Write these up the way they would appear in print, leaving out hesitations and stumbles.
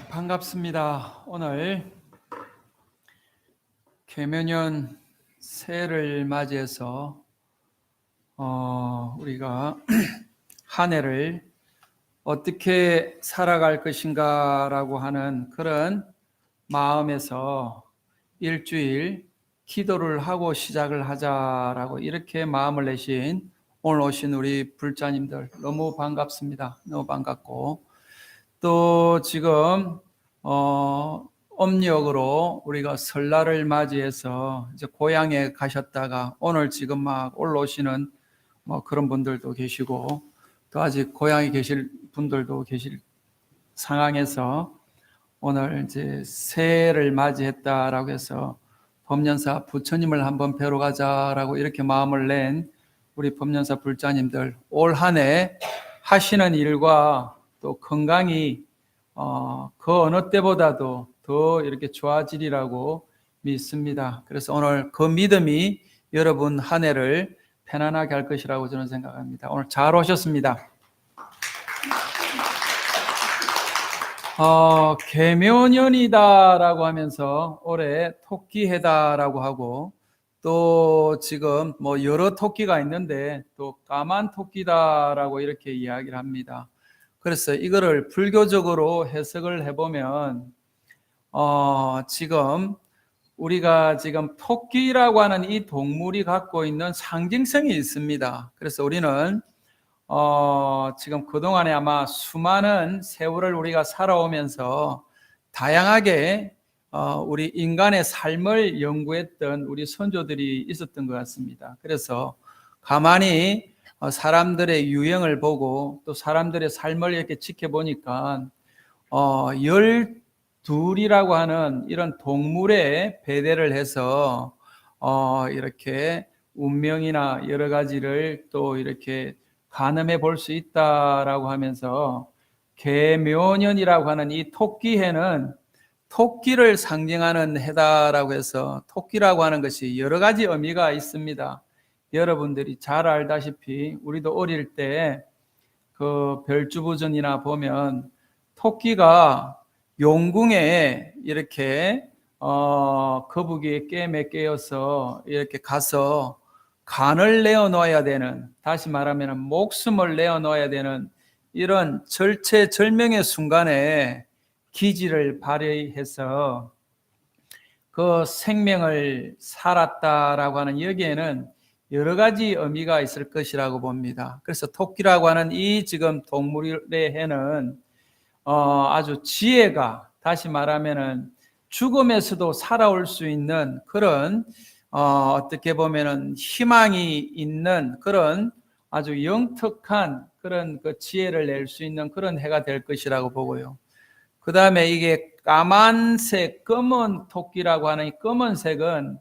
반갑습니다. 오늘 계명년 새해를 맞이해서 우리가 한 해를 어떻게 살아갈 것인가라고 하는 그런 마음에서 일주일 기도를 하고 시작을 하자라고 이렇게 마음을 내신 오늘 오신 우리 불자님들 너무 반갑습니다. 너무 반갑고 또 지금 음력으로 우리가 설날을 맞이해서 이제 고향에 가셨다가 오늘 지금 막 올라오시는 뭐 그런 분들도 계시고 또 아직 고향에 계실 분들도 계실 상황에서 오늘 이제 새해를 맞이했다라고 해서 법연사 부처님을 한번 뵈러 가자라고 이렇게 마음을 낸 우리 법연사 불자님들 올 한 해 하시는 일과 또 건강이 그 어느 때보다도 더 이렇게 좋아지리라고 믿습니다. 그래서 오늘 그 믿음이 여러분 한 해를 편안하게 할 것이라고 저는 생각합니다. 오늘 잘 오셨습니다. 계묘년이다라고 하면서 올해 토끼해다라고 하고 또 지금 뭐 여러 토끼가 있는데 또 까만 토끼다라고 이렇게 이야기를 합니다. 그래서 이거를 불교적으로 해석을 해보면 지금 우리가 지금 토끼라고 하는 이 동물이 갖고 있는 상징성이 있습니다. 그래서 우리는 지금 그동안에 아마 수많은 세월을 우리가 살아오면서 다양하게 우리 인간의 삶을 연구했던 우리 선조들이 있었던 것 같습니다. 그래서 가만히 사람들의 유형을 보고 또 사람들의 삶을 이렇게 지켜보니까 12이라고 하는 이런 동물에 배대를 해서 이렇게 운명이나 여러 가지를 또 이렇게 가늠해 볼 수 있다라고 하면서 계묘년이라고 하는 이 토끼해는 토끼를 상징하는 해다라고 해서 토끼라고 하는 것이 여러 가지 의미가 있습니다. 여러분들이 잘 알다시피 우리도 어릴 때 그 별주부전이나 보면 토끼가 용궁에 이렇게 거북이의 꿰매 깨어서 이렇게 가서 간을 내어놓아야 되는, 다시 말하면 목숨을 내어놓아야 되는 이런 절체절명의 순간에 기지를 발휘해서 그 생명을 살았다라고 하는 여기에는 여러 가지 의미가 있을 것이라고 봅니다. 그래서 토끼라고 하는 이 지금 동물의 해는 아주 지혜가, 다시 말하면은 죽음에서도 살아올 수 있는 그런 어떻게 보면은 희망이 있는 그런 아주 영특한 그런 그 지혜를 낼 수 있는 그런 해가 될 것이라고 보고요. 그 다음에 이게 까만색, 검은 토끼라고 하는 이 검은색은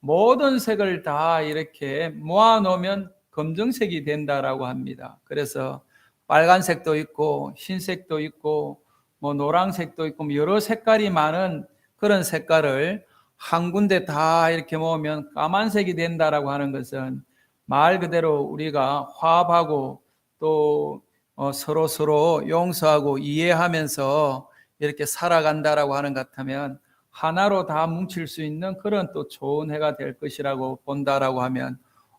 모든 색을 다 이렇게 모아놓으면 검정색이 된다라고 합니다. 그래서 빨간색도 있고 흰색도 있고 뭐 노란색도 있고 뭐 여러 색깔이 많은 그런 색깔을 한 군데 다 이렇게 모으면 까만색이 된다라고 하는 것은 말 그대로 우리가 화합하고 또 서로 용서하고 이해하면서 이렇게 살아간다라고 하는 것 같으면 하나로 다 뭉칠 수 있는 그런 또 좋은 해가 될 것이라고 본다라고 하면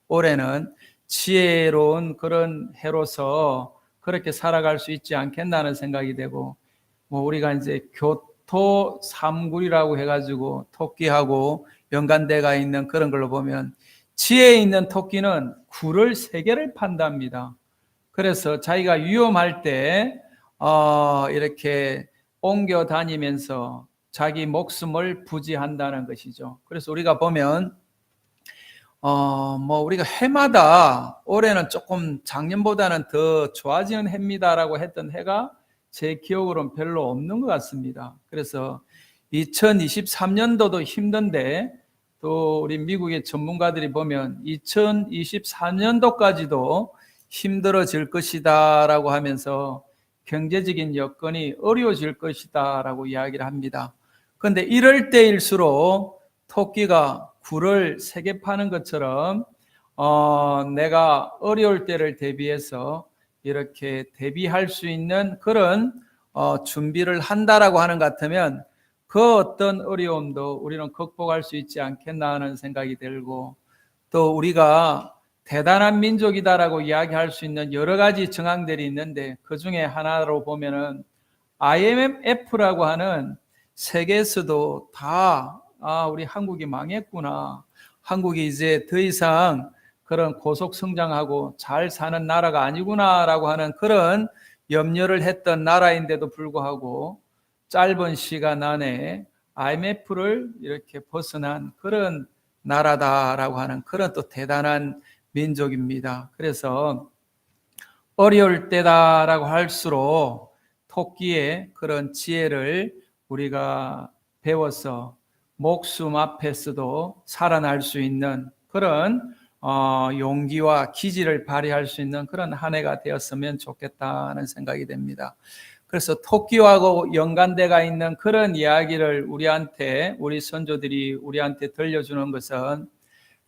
올해는 지혜로운 그런 해로서 그렇게 살아갈 수 있지 않겠나는 생각이 되고, 뭐 우리가 이제 교토 삼굴이라고 해가지고 토끼하고 연관대가 있는 그런 걸로 보면 지혜 있는 토끼는 굴을 3개를 판답니다. 그래서 자기가 위험할 때 이렇게 옮겨 다니면서 자기 목숨을 부지한다는 것이죠. 그래서 우리가 보면 뭐 우리가 해마다 올해는 조금 작년보다는 더 좋아지는 해입니다라고 했던 해가 제 기억으로는 별로 없는 것 같습니다. 그래서 2023년도도 힘든데 또 우리 미국의 전문가들이 보면 2024년도까지도 힘들어질 것이다라고 하면서 경제적인 여건이 어려워질 것이다라고 이야기를 합니다. 그런데 이럴 때일수록 토끼가 굴을 3개 파는 것처럼 내가 어려울 때를 대비해서 이렇게 대비할 수 있는 그런 준비를 한다라고 하는 것 같으면 그 어떤 어려움도 우리는 극복할 수 있지 않겠나 하는 생각이 들고, 또 우리가 대단한 민족이다라고 이야기할 수 있는 여러 가지 정황들이 있는데 그 중에 하나로 보면은 IMF라고 하는 세계에서도 다 우리 한국이 망했구나, 한국이 이제 더 이상 그런 고속 성장하고 잘 사는 나라가 아니구나라고 하는 그런 염려를 했던 나라인데도 불구하고 짧은 시간 안에 IMF를 이렇게 벗어난 그런 나라다라고 하는 그런 또 대단한 민족입니다. 그래서 어려울 때다라고 할수록 토끼의 그런 지혜를 우리가 배워서 목숨 앞에서도 살아날 수 있는 그런 용기와 기지를 발휘할 수 있는 그런 한 해가 되었으면 좋겠다는 생각이 됩니다. 그래서 토끼하고 연관되어 있는 그런 이야기를 우리 선조들이 우리한테 들려주는 것은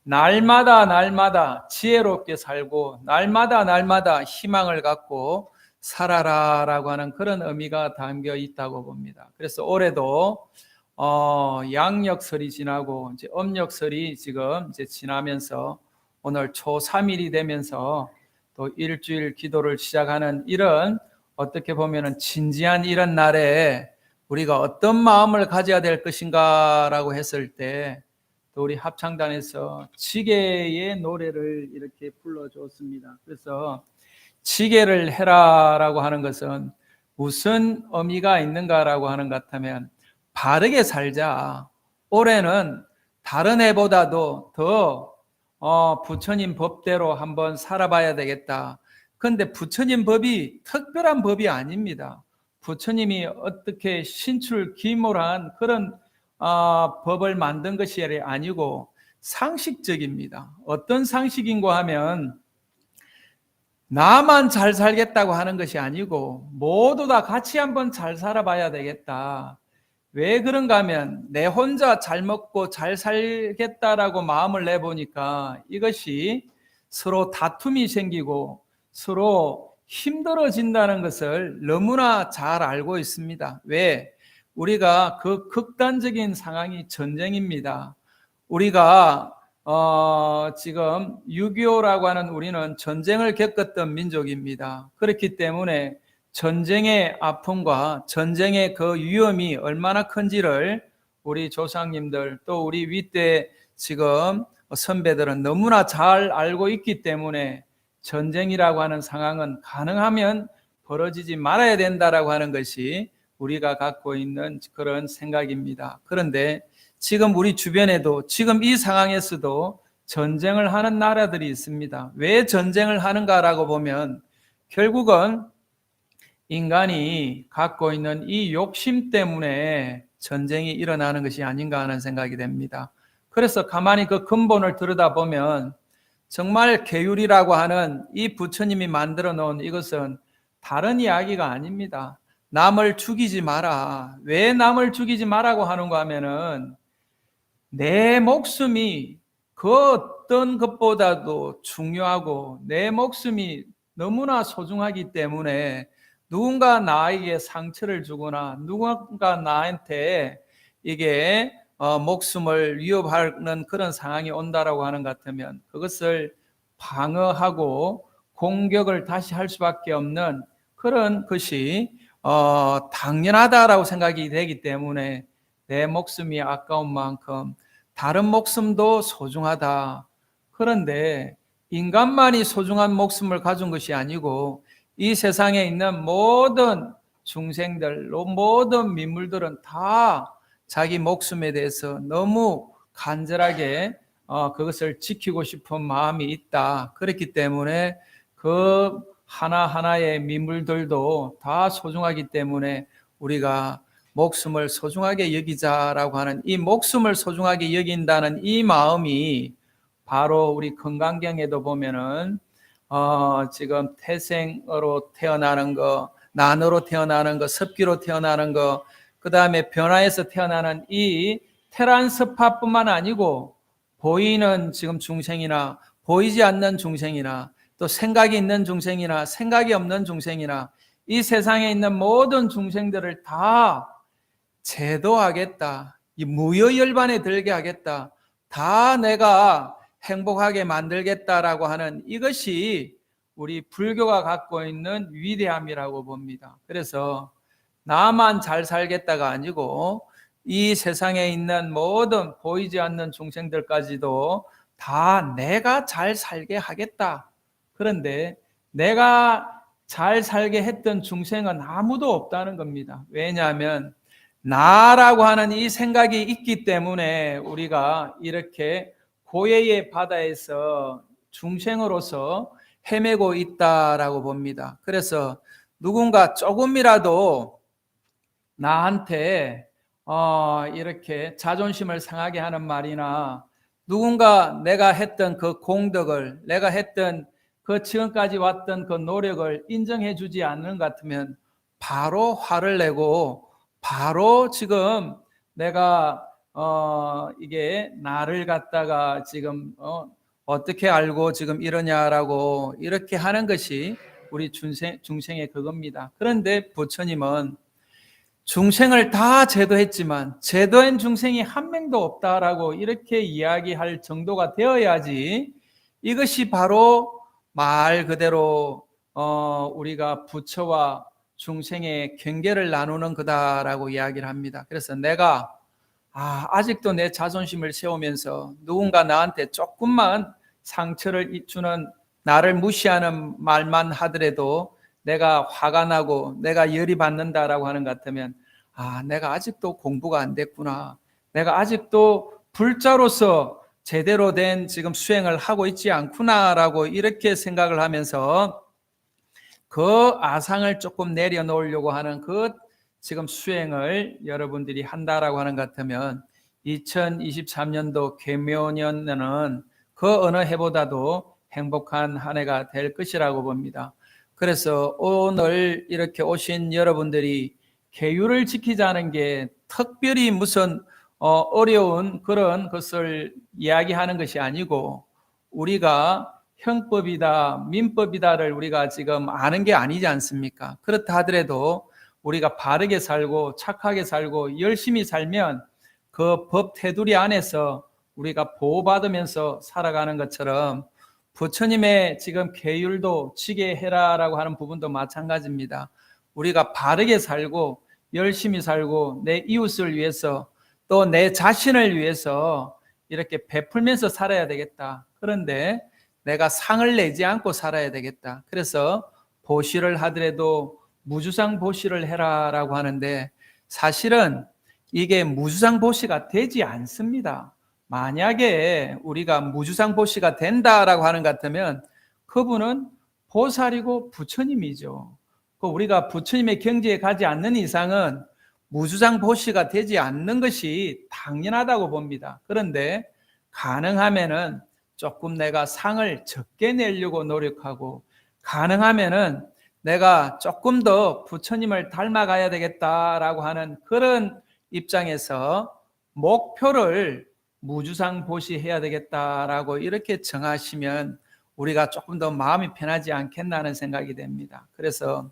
날마다 지혜롭게 살고 날마다 희망을 갖고 살아라라고 하는 그런 의미가 담겨 있다고 봅니다. 그래서 올해도 양력설이 지나고 이제 음력설이 지금 이제 지나면서 오늘 초 3일이 되면서 또 일주일 기도를 시작하는 이런, 어떻게 보면은 진지한 이런 날에 우리가 어떤 마음을 가져야 될 것인가라고 했을 때 또 우리 합창단에서 지게의 노래를 이렇게 불러줬습니다. 그래서 지게를 해라라고 하는 것은 무슨 의미가 있는가라고 하는 것 같으면 바르게 살자. 올해는 다른 해보다도 더 부처님 법대로 한번 살아봐야 되겠다. 그런데 부처님 법이 특별한 법이 아닙니다. 부처님이 어떻게 신출기몰한 그런 법을 만든 것이 아니고 상식적입니다. 어떤 상식인가 하면 나만 잘 살겠다고 하는 것이 아니고 모두 다 같이 한번 잘 살아봐야 되겠다. 왜 그런가 하면 내 혼자 잘 먹고 잘 살겠다라고 마음을 내보니까 이것이 서로 다툼이 생기고 서로 힘들어진다는 것을 너무나 잘 알고 있습니다. 왜? 우리가 그 극단적인 상황이 전쟁입니다. 우리가 지금 6.25라고 하는 우리는 전쟁을 겪었던 민족입니다. 그렇기 때문에 전쟁의 아픔과 전쟁의 그 위험이 얼마나 큰지를 우리 조상님들 또 우리 윗대 지금 선배들은 너무나 잘 알고 있기 때문에 전쟁이라고 하는 상황은 가능하면 벌어지지 말아야 된다라고 하는 것이 우리가 갖고 있는 그런 생각입니다. 그런데 지금 우리 주변에도 지금 이 상황에서도 전쟁을 하는 나라들이 있습니다. 왜 전쟁을 하는가라고 보면 결국은 인간이 갖고 있는 이 욕심 때문에 전쟁이 일어나는 것이 아닌가 하는 생각이 됩니다. 그래서 가만히 그 근본을 들여다보면 정말 계율이라고 하는 이 부처님이 만들어 놓은 이것은 다른 이야기가 아닙니다. 남을 죽이지 마라. 왜 남을 죽이지 마라고 하는가 하면은 내 목숨이 그 어떤 것보다도 중요하고 내 목숨이 너무나 소중하기 때문에 누군가 나에게 상처를 주거나 누군가 나한테 이게 목숨을 위협하는 그런 상황이 온다라고 하는 것 같으면 그것을 방어하고 공격을 다시 할 수밖에 없는 그런 것이 당연하다라고 생각이 되기 때문에 내 목숨이 아까운 만큼 다른 목숨도 소중하다. 그런데 인간만이 소중한 목숨을 가진 것이 아니고 이 세상에 있는 모든 중생들, 모든 민물들은 다 자기 목숨에 대해서 너무 간절하게 그것을 지키고 싶은 마음이 있다. 그렇기 때문에 그 하나하나의 민물들도 다 소중하기 때문에 우리가 목숨을 소중하게 여기자라고 하는 이 목숨을 소중하게 여긴다는 이 마음이 바로 우리 건강경에도 보면은 지금 태생으로 태어나는 거, 난으로 태어나는 거, 습기로 태어나는 거, 그 다음에 변화해서 태어나는 이 테란스파뿐만 아니고 보이는 지금 중생이나 보이지 않는 중생이나 또 생각이 있는 중생이나 생각이 없는 중생이나 이 세상에 있는 모든 중생들을 다 제도하겠다. 이 무여열반에 들게 하겠다. 다 내가 행복하게 만들겠다라고 하는 이것이 우리 불교가 갖고 있는 위대함이라고 봅니다. 그래서 나만 잘 살겠다가 아니고 이 세상에 있는 모든 보이지 않는 중생들까지도 다 내가 잘 살게 하겠다. 그런데 내가 잘 살게 했던 중생은 아무도 없다는 겁니다. 왜냐하면 나라고 하는 이 생각이 있기 때문에 우리가 이렇게 고해의 바다에서 중생으로서 헤매고 있다라고 봅니다. 그래서 누군가 조금이라도 나한테 이렇게 자존심을 상하게 하는 말이나 누군가 내가 했던 그 공덕을, 내가 했던 그 지금까지 왔던 그 노력을 인정해 주지 않는 것 같으면 바로 화를 내고 바로 지금 내가 이게 나를 갖다가 지금 어떻게 알고 지금 이러냐라고 이렇게 하는 것이 우리 중생의 그겁니다. 그런데 부처님은 중생을 다 제도했지만 제도한 중생이 한 명도 없다라고 이렇게 이야기할 정도가 되어야지 이것이 바로 말 그대로 우리가 부처와 중생의 경계를 나누는 거다라고 이야기를 합니다. 그래서 내가 아직도 내 자존심을 세우면서 누군가 나한테 조금만 상처를 주는 나를 무시하는 말만 하더라도 내가 화가 나고 내가 열이 받는다라고 하는 것 같으면 내가 아직도 공부가 안 됐구나. 내가 아직도 불자로서 제대로 된 지금 수행을 하고 있지 않구나라고 이렇게 생각을 하면서 그 아상을 조금 내려놓으려고 하는 그 지금 수행을 여러분들이 한다라고 하는 것 같으면 2023년도 계묘년에는 그 어느 해보다도 행복한 한 해가 될 것이라고 봅니다. 그래서 오늘 이렇게 오신 여러분들이 계율을 지키자는 게 특별히 무슨 어려운 그런 것을 이야기하는 것이 아니고 우리가 형법이다, 민법이다를 우리가 지금 아는 게 아니지 않습니까? 그렇다 하더라도 우리가 바르게 살고 착하게 살고 열심히 살면 그 법 테두리 안에서 우리가 보호받으면서 살아가는 것처럼 부처님의 지금 계율도 지게 해라라고 하는 부분도 마찬가지입니다. 우리가 바르게 살고 열심히 살고 내 이웃을 위해서 또 내 자신을 위해서 이렇게 베풀면서 살아야 되겠다. 그런데 내가 상을 내지 않고 살아야 되겠다. 그래서 보시를 하더라도 무주상 보시를 해라라고 하는데 사실은 이게 무주상 보시가 되지 않습니다. 만약에 우리가 무주상 보시가 된다라고 하는 것 같으면 그분은 보살이고 부처님이죠. 우리가 부처님의 경지에 가지 않는 이상은 무주상 보시가 되지 않는 것이 당연하다고 봅니다. 그런데 가능하면은 조금 내가 상을 적게 내려고 노력하고 가능하면은 내가 조금 더 부처님을 닮아가야 되겠다라고 하는 그런 입장에서 목표를 무주상 보시해야 되겠다라고 이렇게 정하시면 우리가 조금 더 마음이 편하지 않겠나는 생각이 됩니다. 그래서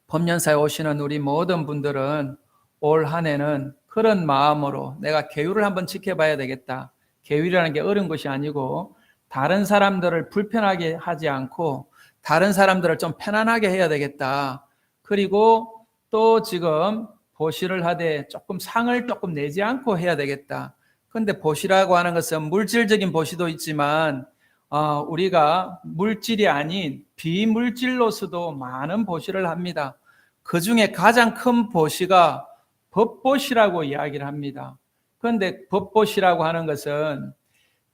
법년사에 오시는 우리 모든 분들은 올 한 해는 그런 마음으로 내가 계율을 한번 지켜봐야 되겠다. 계율이라는 게 어려운 것이 아니고 다른 사람들을 불편하게 하지 않고 다른 사람들을 좀 편안하게 해야 되겠다. 그리고 또 지금 보시를 하되 조금 상을 조금 내지 않고 해야 되겠다. 그런데 보시라고 하는 것은 물질적인 보시도 있지만 우리가 물질이 아닌 비물질로서도 많은 보시를 합니다. 그 중에 가장 큰 보시가 법보시라고 이야기를 합니다. 그런데 법보시라고 하는 것은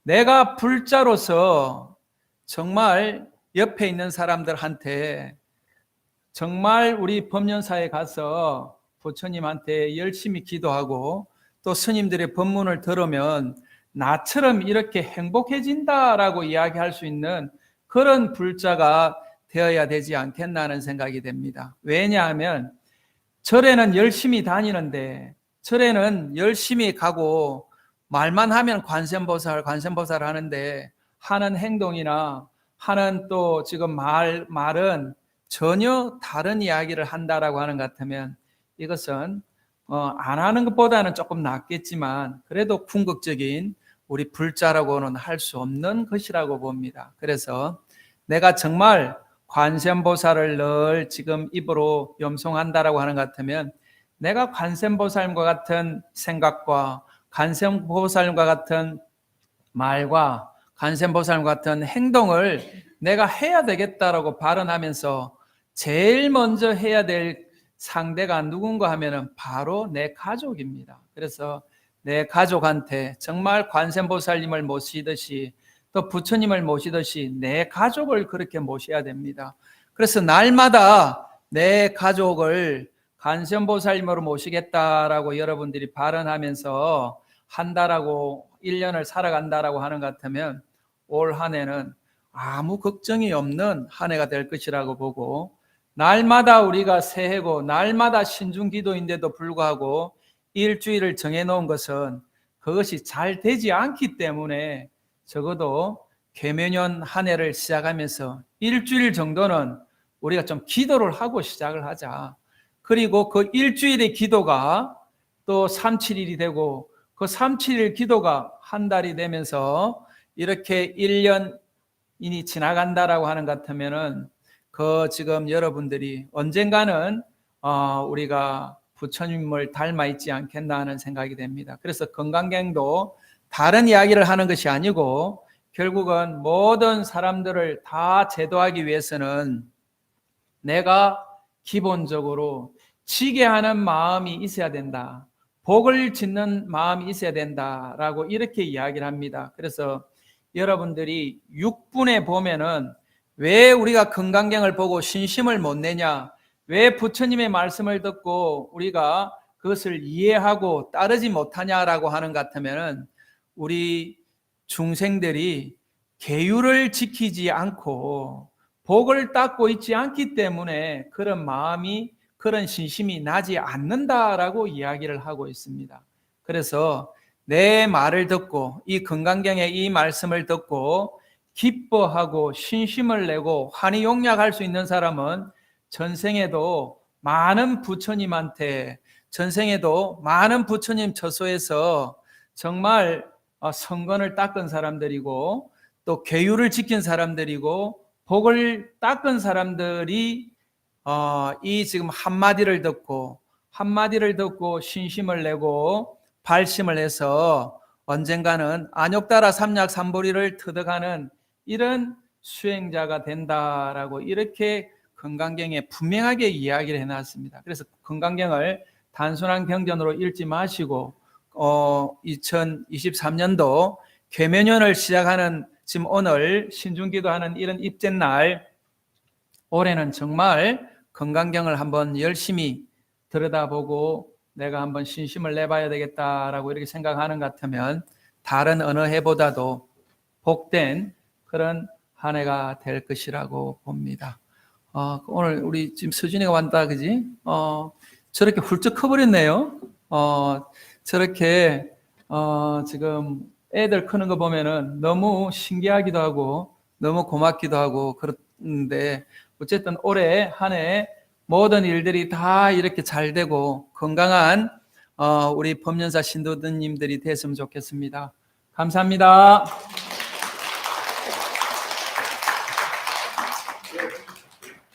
내가 불자로서 정말 옆에 있는 사람들한테 정말 우리 법륜사에 가서 부처님한테 열심히 기도하고 또 스님들의 법문을 들으면 나처럼 이렇게 행복해진다라고 이야기할 수 있는 그런 불자가 되어야 되지 않겠나는 생각이 됩니다. 왜냐하면 절에는 열심히 다니는데 절에는 열심히 가고 말만 하면 관세음보살 하는데 하는 행동이나 하는 또 지금 말은 전혀 다른 이야기를 한다라고 하는 것 같으면 이것은 안 하는 것보다는 조금 낫겠지만 그래도 궁극적인 우리 불자라고는 할 수 없는 것이라고 봅니다. 그래서 내가 정말 관세음보살을 늘 지금 입으로 염송한다라고 하는 것 같으면 내가 관세음보살과 같은 생각과 관세음보살과 같은 말과 관세음보살과 같은 행동을 내가 해야 되겠다라고 발언하면서 제일 먼저 해야 될 상대가 누군가 하면은 바로 내 가족입니다. 그래서 내 가족한테 정말 관세음보살님을 모시듯이 또 부처님을 모시듯이 내 가족을 그렇게 모셔야 됩니다. 그래서 날마다 내 가족을 관세음보살님으로 모시겠다라고 여러분들이 발언하면서 한다라고 1년을 살아간다라고 하는 것 같으면 올 한 해는 아무 걱정이 없는 한 해가 될 것이라고 보고, 날마다 우리가 새해고 날마다 신중기도인데도 불구하고 일주일을 정해놓은 것은 그것이 잘 되지 않기 때문에 적어도 계매년 한 해를 시작하면서 일주일 정도는 우리가 좀 기도를 하고 시작을 하자. 그리고 그 일주일의 기도가 또 3-7일이 되고 그 3-7일 기도가 한 달이 되면서 이렇게 1년이 지나간다라고 하는 것 같으면은 그 지금 여러분들이 언젠가는 우리가 부처님을 닮아 있지 않겠나 하는 생각이 됩니다. 그래서 건강경도 다른 이야기를 하는 것이 아니고 결국은 모든 사람들을 다 제도하기 위해서는 내가 기본적으로 지게 하는 마음이 있어야 된다. 복을 짓는 마음이 있어야 된다라고 이렇게 이야기를 합니다. 그래서 여러분들이 6분에 보면은 왜 우리가 건강경을 보고 신심을 못 내냐? 왜 부처님의 말씀을 듣고 우리가 그것을 이해하고 따르지 못하냐라고 하는 것 같으면은 우리 중생들이 계율을 지키지 않고 복을 닦고 있지 않기 때문에 그런 마음이, 그런 신심이 나지 않는다라고 이야기를 하고 있습니다. 그래서 내 말을 듣고 이 건강경의 이 말씀을 듣고 기뻐하고 신심을 내고 환희용약할 수 있는 사람은 전생에도 많은 부처님한테, 전생에도 많은 부처님 처소에서 정말 성건을 닦은 사람들이고 또 계율을 지킨 사람들이고 복을 닦은 사람들이 이 지금 한마디를 듣고 신심을 내고 발심을 해서 언젠가는 안욕따라 삼약 삼보리를 터득하는 이런 수행자가 된다라고 이렇게 건강경에 분명하게 이야기를 해놨습니다. 그래서 건강경을 단순한 경전으로 읽지 마시고 2023년도 계면연을 시작하는 지금 오늘 신중기도하는 이런 입제날, 올해는 정말 건강경을 한번 열심히 들여다보고 내가 한번 신심을 내봐야 되겠다라고 이렇게 생각하는 것 같으면 다른 어느 해보다도 복된 그런 한 해가 될 것이라고 봅니다. 오늘 우리 지금 서준이가 왔다, 그지? 저렇게 훌쩍 커버렸네요. 저렇게 지금 애들 크는 거 보면은 너무 신기하기도 하고 너무 고맙기도 하고 그런데 어쨌든 올해 한 해 모든 일들이 다 이렇게 잘 되고 건강한 우리 법연사 신도들님들이 됐으면 좋겠습니다. 감사합니다.